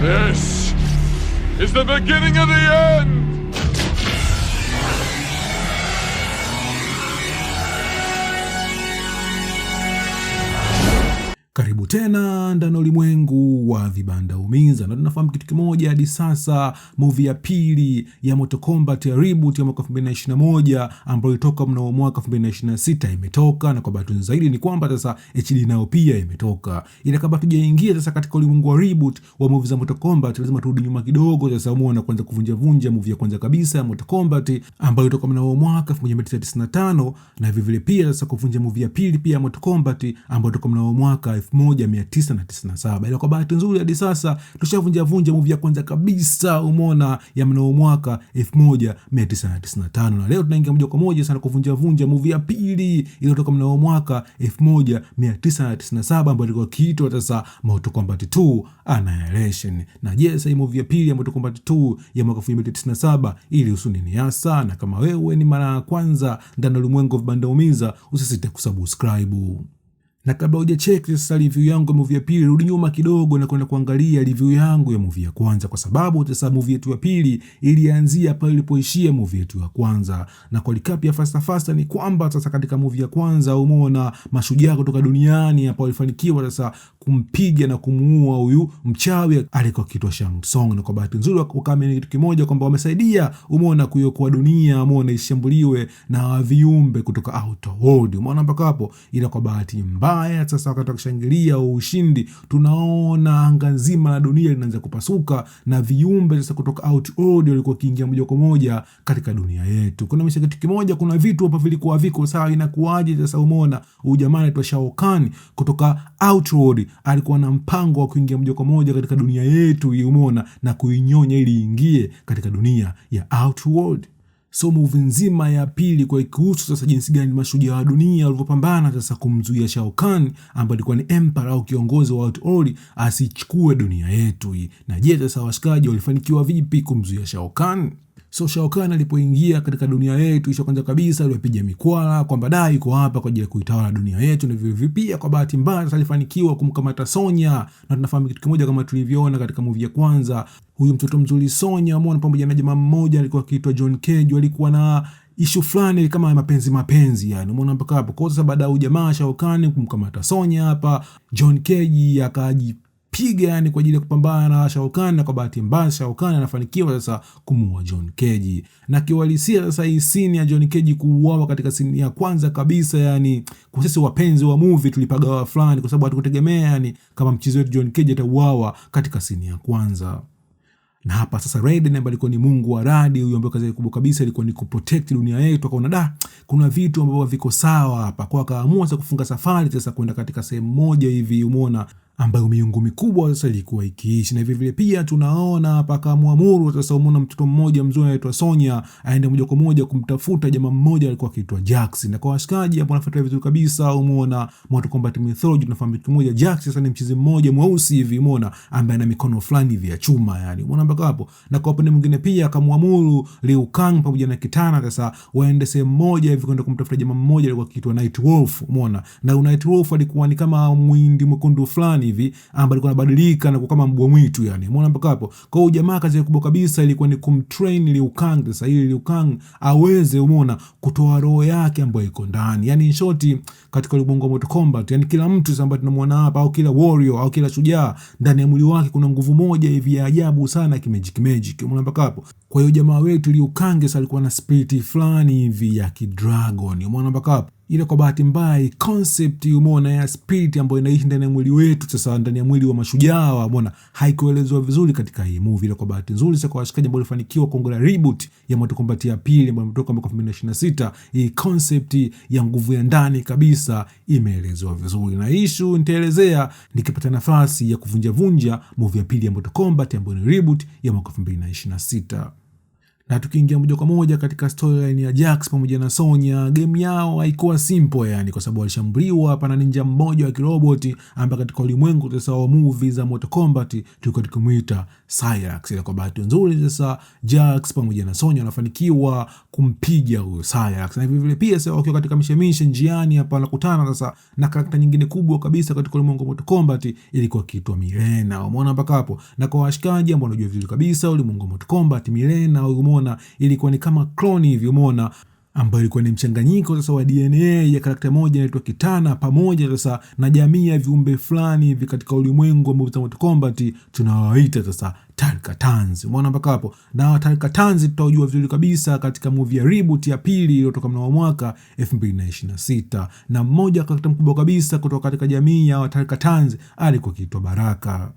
This is the beginning of the end! Karibu tena ndani ya ulimwengu wa vibanda umiza, na tunafahamu kitu kimoja hadi sasa. Movie ya pili ya Mortal Kombat ya reboot ya mwaka 2021 ambayo ilitoka mnamo mwaka 2026 imetoka, na kwa bahati zaidi ni kwamba sasa HD nayo pia imetoka. Ila kabla tujaingia sasa katika ulimwengu wa reboot wa movie za Mortal Kombat, lazima turudi nyuma kidogo sasa, umeona, kwanza kuvunja movie ya kwanza kabisa ya Mortal Kombat ambayo ilitoka mnamo mwaka 1995, na vile pia sasa kuvunja movie ya pili pia ya Mortal Kombat ambayo ilitoka mnamo mwaka 1997. Ila kwa bahati nzuri hadi sasa tushavunja movie ya kwanza kabisa, umeona, ya mnamo mwaka 1995, na leo tunaingia moja kwa moja sana kuvunja movie ya pili iliyotoka mnamo mwaka 1997 ambayo ilikuwa kiitwa sasa Mortal Kombat 2 Annihilation. Na je, sasa movie ya pili ya Mortal Kombat 2 ya mwaka 1997 ilihusu nini hasa? Na kama wewe ni mara ya kwanza ndani ya ulimwengu wa vibanda umiza, usisite kusubscribe. Na kabla hujacheck sasa review yangu ya movie ya pili, rudi nyuma kidogo na kwenda kuangalia review yangu ya movie ya kwanza, kwa sababu sasa movie yetu ya pili ilianzia pale ilipoishia movie yetu ya kwanza. Na kwa recap ya fasta ni kwamba sasa katika movie ya kwanza, umeona, mashujaa kutoka duniani hapa walifanikiwa sasa kumpiga na kumuua huyu mchawi alikuwa kitwa Shang Tsung, na kwa bahati nzuri wakaamini kitu kimoja kwamba wamesaidia, umeona, kuiokoa dunia, umeona, ishambuliwe na viumbe kutoka outer world, umeona mpaka hapo. Ila kwa bahati mbaya sasa wakati wakishangilia ushindi, tunaona anga nzima la dunia linaanza kupasuka na viumbe sasa kutoka outer world walikuwa kiingia moja kwa moja katika dunia yetu. Kuna kitu kimoja, kuna vitu hapa vilikuwa viko sawa, inakuaje sasa? Umeona, huyu jamaa anaitwa Shao Kahn kutoka outer world alikuwa na mpango wa kuingia moja kwa moja katika dunia yetu, umeona, na kuinyonya ili ingie katika dunia ya outer world. So movie nzima ya pili kwa kuhusu sasa jinsi gani mashujaa wa dunia walivyopambana sasa kumzuia Shao Kahn ambaye alikuwa ni emperor au kiongozi wa outer world asichukue dunia yetu hii. Na je, sasa washikaji walifanikiwa vipi kumzuia Shao Kahn? So Shao Kahn alipoingia katika dunia yetu, isha kwanza kabisa alipiga mikwala kwamba dai yuko hapa kwa ajili ya kuitawala dunia yetu, na vile pia kwa bahati mbaya sasa alifanikiwa kumkamata Sonya. Na tunafahamu kitu kimoja kama tulivyoona katika movie ya kwanza, huyu mtoto mzuri Sonya, umeona, pamoja na jamaa mmoja alikuwa akiitwa John Cage, walikuwa na issue fulani kama mapenzi yani, umeona mpaka hapo. Kwa sasa baada ya jamaa Shao Kahn kumkamata Sonya hapa, John Cage akajipiga yani kwa ajili ya kupambana na Shao Kahn, na kwa bahati mbaya Shao Kahn anafanikiwa sasa kumuua John Cage. Na kiwalisia sasa hii scene ya John Cage kuuawa katika scene ya kwanza kabisa, yani kwa sisi wapenzi wa movie tulipagawa fulani, kwa sababu hatukutegemea yani kama mchezo wetu John Cage atauawa katika scene ya kwanza. Na hapa sasa Raiden ambaye alikuwa ni mungu wa radi, huyo ambaye kazi kubwa kabisa ilikuwa ni kuprotect dunia yetu, akaona kuna vitu ambavyo viko sawa hapa, kwa akaamua sasa kufunga safari sasa kwenda katika sehemu moja hivi, umeona, ambayo miungu mikubwa sasa ilikuwa ikiishi. Na vile pia tunaona hapa akaamuru sasa, umeona, mtoto mmoja mzuri anaitwa Sonya aende moja kwa moja kumtafuta jamaa mmoja alikuwa akiitwa Jax. Na kwa washikaji hapo wanafuata vizuri kabisa, umeona, Mortal Kombat mythology, tunafahamu kitu kimoja, Jax sasa ni mchizi mmoja mweusi hivi, umeona, ambaye ana mikono fulani hivi ya chuma yani, umeona mpaka hapo. Na kwa upande mwingine pia akamwamuru Liu Kang pamoja na Kitana sasa waende sehemu moja hivi kwenda kumtafuta jamaa mmoja alikuwa akiitwa Night Wolf, umeona. Na Night Wolf alikuwa ni kama mwindi mwekundu fulani hivi ambaye alikuwa anabadilika na kama mbwa mwitu yani, umeona mpaka hapo. Kwa hiyo jamaa kazi kubwa kabisa ilikuwa ni kumtrain Liu Kang sasa, ili Liu Kang aweze, umeona, kutoa roho yake ambayo iko ndani. Yani in short, katika ulimwengu wa Mortal Kombat, yani kila mtu sasa ambaye tunamwona hapa, au kila warrior au kila shujaa, ndani ya mwili wake kuna nguvu moja hivi ya ajabu sana, magic, umeona mpaka hapo. Kwa hiyo jamaa wetu Liu Kang sasa alikuwa na spirit fulani hivi ya kidragon, umeona mpaka hapo. Ile kwa bahati mbaya concept, umeona, ya spirit ambayo inaishi ndani ya mwili wetu sasa, ndani ya mwili wa mashujaa, umeona, haikuelezwa vizuri katika hii movie. Ile kwa bahati nzuri sasa kwa washikaji ambao walifanikiwa kuongoza reboot ya Mortal Kombat ya pili ambayo imetoka mwaka 2026, hii concept ya nguvu ya ndani kabisa imeelezwa vizuri, na issue nitaelezea nikipata nafasi ya kuvunja movie ya pili ya Mortal Kombat ambayo ni reboot ya mwaka 2026. Na tukiingia moja kwa moja katika storyline ya Jax pamoja na Sonya, game yao haikuwa simple yani, kwa sababu walishambuliwa hapa na ninja mmoja wa kiroboti ambaye katika ulimwengu sasa wa movie za Mortal Kombat tulikuwa tukimuita Cyrax. Ila kwa bahati nzuri sasa Jax pamoja na Sonya wanafanikiwa kumpiga huyo Cyrax. Na vile vile pia sasa wakiwa katika mishemishe njiani hapa wanakutana sasa na karakta nyingine kubwa kabisa katika ulimwengu wa Mortal Kombat, ilikuwa kiitwa Mileena. Umeona mpaka hapo? Na kwa washikaji ambao wanajua vizuri kabisa ulimwengu wa Mortal Kombat, Mileena ilikuwa ni kama clone hivi, umeona, ambayo ilikuwa ni mchanganyiko sasa wa DNA ya karakta moja inaitwa Kitana pamoja sasa na jamii ya viumbe fulani hivi katika ulimwengu wa Mortal Kombat tunawaita sasa Tarkatans. Umeona mpaka hapo? Na Tarkatans tutajua vizuri kabisa katika movie ya reboot ya pili iliyotoka mnamo mwaka 2026, na mmoja karakta mkubwa kabisa kutoka katika jamii ya Tarkatans alikuwa kiitwa Baraka.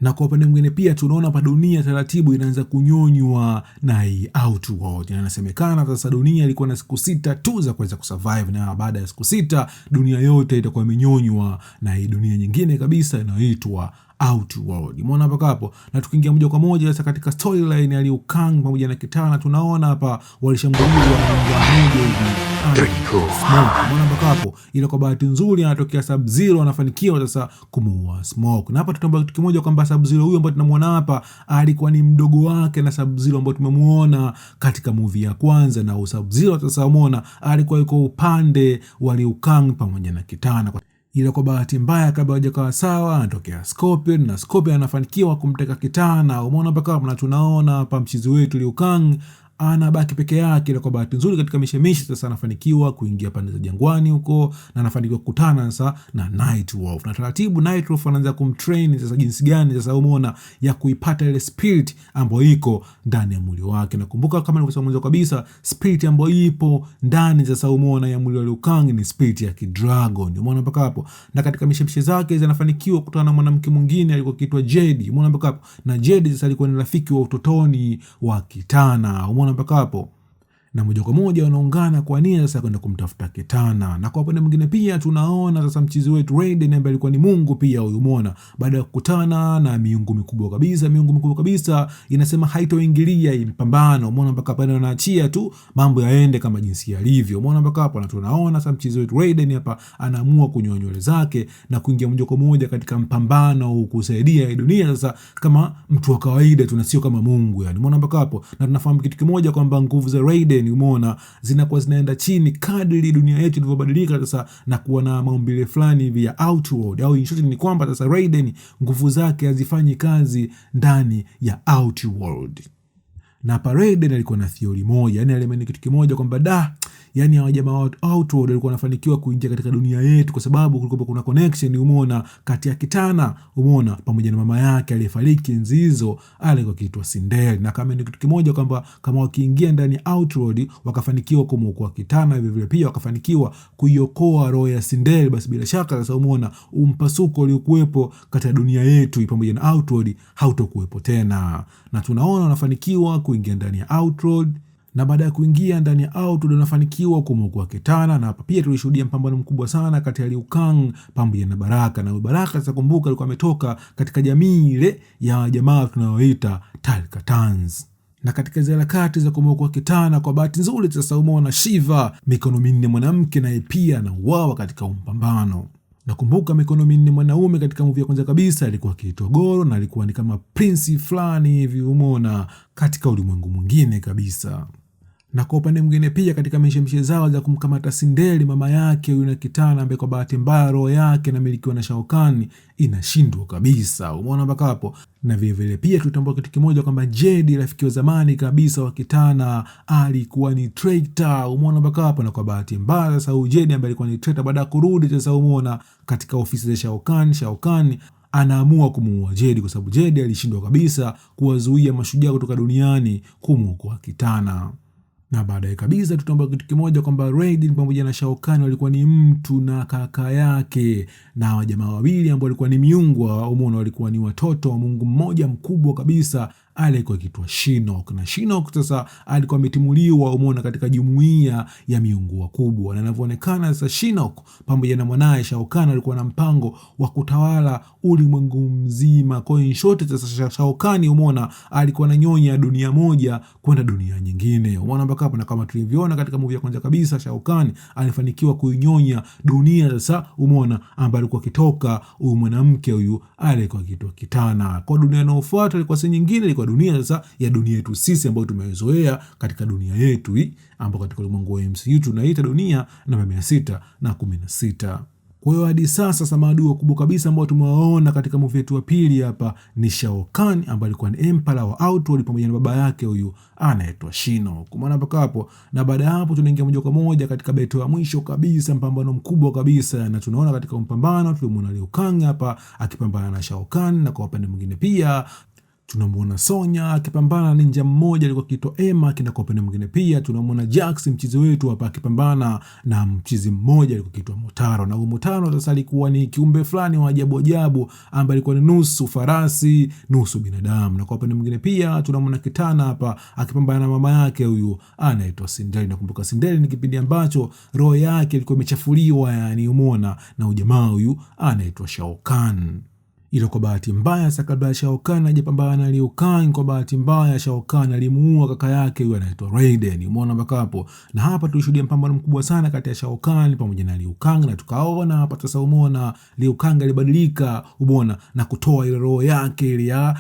Na kwa upande mwingine pia tunaona pa dunia taratibu inaanza kunyonywa na hii Outworld. Na inasemekana sasa dunia ilikuwa na siku 6 tu za kuweza kusurvive, na baada ya siku 6 dunia yote itakuwa imenyonywa na hii dunia nyingine kabisa inayoitwa Outworld. Umeona mpaka hapo? Na tukiingia moja kwa moja sasa katika storyline ya Liu Kang pamoja na Kitana, tunaona hapa walishambuliwa na mmoja hivi. Umeona mpaka hapo? Ila kwa bahati nzuri anatokea Sub-Zero, anafanikiwa sasa kumuua Smoke. Na hapa tutambua kitu kimoja kwamba Sub-Zero huyo ambaye tunamuona hapa alikuwa ni mdogo wake na Sub-Zero ambaye tumemuona katika movie ya kwanza, na Sub-Zero sasa umeona alikuwa yuko upande wa Liu Kang pamoja na Kitana. Ila kwa bahati mbaya kabla hajakawa sawa anatokea Scorpion, na Scorpion anafanikiwa kumteka Kitana. Umeona mpaka hapo? Na tunaona hapa mchizi wetu Liu Kang anabaki peke yake. Ila kwa bahati nzuri katika mishemishe sasa anafanikiwa kuingia pande za jangwani huko, na anafanikiwa kukutana sasa na Nightwolf. Na taratibu Nightwolf anaanza kumtrain sasa jinsi gani sasa umeona ya kuipata ile spirit ambayo iko ndani ya mwili wake. Na kumbuka kama nilivyosema mwanzo kabisa, spirit ambayo ipo ndani sasa umeona ya mwili wa Liu Kang ni spirit ya Kidragon. Umeona mpaka hapo? Na katika mishemishe zake zinafanikiwa kukutana na mwanamke mwingine alikuwa kiitwa Jade. Umeona mpaka hapo? Na Jade sasa alikuwa ni rafiki wa utotoni wa Kitana. Umeona mpaka hapo? Na moja kwa moja wanaungana kwa nia sasa kwenda kumtafuta Kitana. Na kwa upande mwingine pia tunaona sasa mchizi wetu Raiden ambaye alikuwa ni Mungu pia huyu, umeona, baada ya kukutana na miungu mikubwa kabisa inasema haitoingilia hii mpambano. Umeona mpaka pale wanaachia tu mambo yaende kama jinsi yalivyo. Umeona mpaka hapo? Na tunaona sasa mchizi wetu Raiden hapa anaamua kunyoa nywele zake na kuingia moja kwa moja katika mpambano kusaidia hii dunia sasa kama mtu wa kawaida tu na sio kama Mungu yani. Umeona mpaka hapo? Na tunafahamu kitu kimoja kwamba nguvu za Raiden umeona zinakuwa zinaenda chini kadri dunia yetu ilivyobadilika sasa na kuwa na maumbile fulani hivi ya Outworld, au in short ni kwamba sasa Raiden nguvu zake hazifanyi kazi ndani ya Outworld. Na Raiden alikuwa na theory moja, yani aliamini kitu kimoja kwamba yani hawa jamaa wa Outworld walikuwa wanafanikiwa kuingia katika dunia yetu kwa sababu kulikuwa kuna connection umeona kati ya Kitana umeona pamoja na mama yake aliyefariki enzi hizo alikuwa kiitwa Sindel. Na kama ni kitu kimoja kwamba kama wakiingia ndani ya Outworld wakafanikiwa kumuokoa Kitana, hivi vile pia wakafanikiwa kuiokoa roho ya Sindel, basi bila shaka sasa umeona mpasuko uliokuwepo katika dunia yetu pamoja na Outworld hautokuwepo tena. Na tunaona wanafanikiwa kuingia ndani ya Outworld, na baada ya kuingia ndani ya Outworld wanafanikiwa kumuokoa Kitana. Na hapa pia tulishuhudia mpambano mkubwa sana kati ya Liu Kang pamoja na Baraka. Na Baraka sasa kumbuka alikuwa ametoka katika jamii ile ya jamaa tunayoita Tarkatans. Na katika zile harakati za kumuokoa Kitana, kwa bahati nzuri sasa umeona Shiva, mikono minne mwanamke, naye pia anauawa katika mpambano. Nakumbuka mikono minne mwanaume katika movie ya kwanza kabisa alikuwa akiitwa Goro, na alikuwa ni kama prince fulani hivi umeona katika ulimwengu mwingine kabisa. Na kwa upande mwingine pia katika mishemishe zao za kumkamata Sindel mama yake yule Kitana ambaye kwa bahati mbaya roho yake inamilikiwa na Shao Kahn inashindwa kabisa. Umeona mpaka hapo? Na vile vile pia tutambua kitu kimoja kwamba Jade rafiki wa zamani kabisa wa Kitana alikuwa ni traitor. Umeona mpaka hapo? Na kwa bahati mbaya sasa Jade ambaye alikuwa ni traitor baada ya kurudi sasa umeona katika ofisi za Shao Kahn anaamua kumuua Jade kwa sababu Jade alishindwa kabisa kuwazuia mashujaa kutoka duniani kumuokoa Kitana. Na baadaye kabisa tutambua kitu kimoja kwamba Raiden pamoja na Shao Kahn walikuwa ni mtu na kaka yake, na jamaa wawili ambao walikuwa ni miungu umeona walikuwa ni watoto wa Mungu mmoja mkubwa kabisa alikuwa akiitwa Shinnok, na Shinnok sasa alikuwa ametimuliwa umeona katika jumuiya ya miungu wakubwa, na inavyoonekana sasa Shinnok pamoja na mwanae Shao Kahn alikuwa na mpango wa kutawala ulimwengu mzima. Kwa hiyo in short sasa Shao Kahn umeona alikuwa ananyonya dunia moja kwenda dunia nyingine, umeona mpaka hapo. Na kama tulivyoona katika movie ya kwanza kabisa, Shao Kahn alifanikiwa kuinyonya dunia sasa umeona, ambaye alikuwa kitoka huyu mwanamke huyu alikuwa akiitwa Kitana. Kwa dunia inayofuata ilikuwa si nyingine, ilikuwa dunia sasa ya dunia yetu sisi ambayo tumezoea katika dunia yetu hii, ambayo katika ulimwengu wa MCU tunaita dunia namba 616. Kwa hiyo hadi sasa maadui wakubwa kabisa ambao tumewaona katika movie yetu ya pili hapa ni Shao Kahn ambaye alikuwa ni Emperor wa Outworld pamoja na baba yake huyu anaitwa Shinnok. Umeona mpaka hapo, na baada ya hapo tunaingia moja kwa moja katika battle ya mwisho kabisa, mpambano mkubwa kabisa, na tunaona katika mpambano tulimuona Liu Kang hapa akipambana na Shao Kahn, na kwa upande mwingine pia tunamuona Sonya akipambana na ninja mmoja alikuwa akiitwa Emma, na kwa upande mwingine pia tunamuona Jax mchizi wetu hapa akipambana na mchizi mmoja alikuwa akiitwa Motaro. Na Motaro sasa alikuwa ni kiumbe fulani wa ajabu ajabu ambaye alikuwa ni nusu farasi nusu binadamu. Na kwa upande mwingine pia tunamuona Kitana hapa akipambana na mama yake huyu anaitwa Sindel. Nakumbuka Sindel ni kipindi ambacho roho yake ilikuwa imechafuliwa, yani umeona, na ujamaa huyu anaitwa Shao Kahn. Ila kwa bahati mbaya sasa kabla ya Shao Kahn hajapambana na Liu Kang, kwa bahati mbaya Shao Kahn alimuua kaka yake huyu anaitwa Raiden. Umeona mpaka hapo, na hapa tulishuhudia mpambano mkubwa sana kati ya Shao Kahn pamoja na Liu Kang, na tukaona hapa sasa umeona Liu Kang alibadilika umeona na kutoa ile roho yake ile ya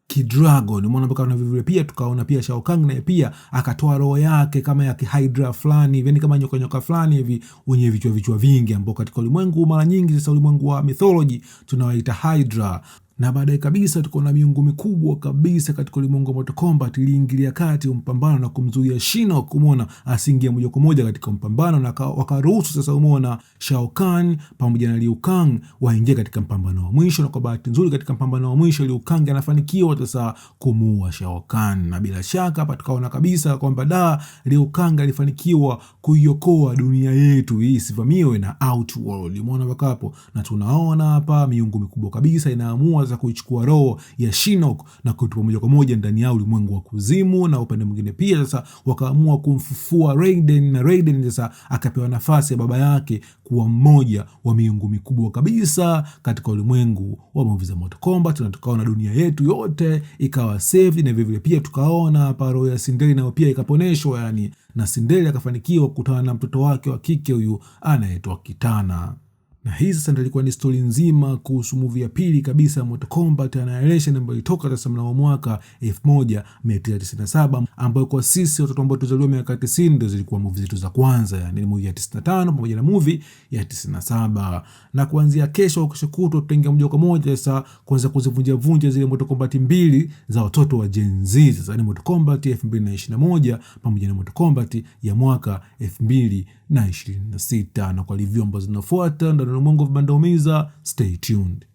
Kidragon. Umeona mpaka na vivyo pia tukaona pia Shao Kahn naye pia akatoa roho yake kama ya Hydra fulani hivi, kama nyoka fulani hivi wenye vichwa vingi, ambao katika ulimwengu mara nyingi sasa ulimwengu wa mythology tunawaita Hydra. Na baadaye kabisa tuko na miungu mikubwa kabisa katika ulimwengu wa Mortal Kombat iliingilia kati mpambano na kumzuia Shinnok umeona asiingie moja kwa moja katika mpambano, na wakaruhusu sasa umeona Shao Kahn pamoja na Liu Kang waingie katika mpambano wa mwisho. Na kwa bahati nzuri katika mpambano wa mwisho Liu Kang anafanikiwa sasa kumuua Shao Kahn, na bila shaka hapa tukaona kabisa kwamba Liu Kang alifanikiwa kuiokoa dunia yetu hii isivamiwe na Outworld. Umeona mpaka hapo, na tunaona hapa miungu mikubwa kabisa inaamua za kuichukua roho ya Shinnok na kuitupa moja kwa moja ndani ya ulimwengu wa kuzimu. Na upande mwingine pia sasa wakaamua kumfufua Raiden, na Raiden sasa akapewa nafasi ya baba yake kuwa mmoja wa miungu mikubwa kabisa katika ulimwengu wa movie za Mortal Kombat. Na tukaona dunia yetu yote ikawa safe, na vivyo pia tukaona hapa roho ya Sindel nayo pia ikaponeshwa, yani na Sindel akafanikiwa kukutana na mtoto wake wa kike huyu anaitwa Kitana. Na hii sasa ndio ilikuwa ni story nzima kuhusu movie ya pili kabisa Mortal Kombat Annihilation ambayo ilitoka sasa mnamo mwaka 1997, ambayo kwa sisi watoto ambao tuzaliwa miaka 90 ndio zilikuwa movie zetu za kwanza, yani movie ya 95 pamoja na movie ya 97. Na kuanzia kesho kutwa tutaingia moja kwa moja sasa kuanza kuzivunja zile Mortal Kombat mbili za watoto wa Gen Z. Sasa ni Mortal Kombat 2021 pamoja na Mortal Kombat ya mwaka 2026, na kwa review ambazo zinafuata ndio Mungu vibandaumiza. Stay tuned.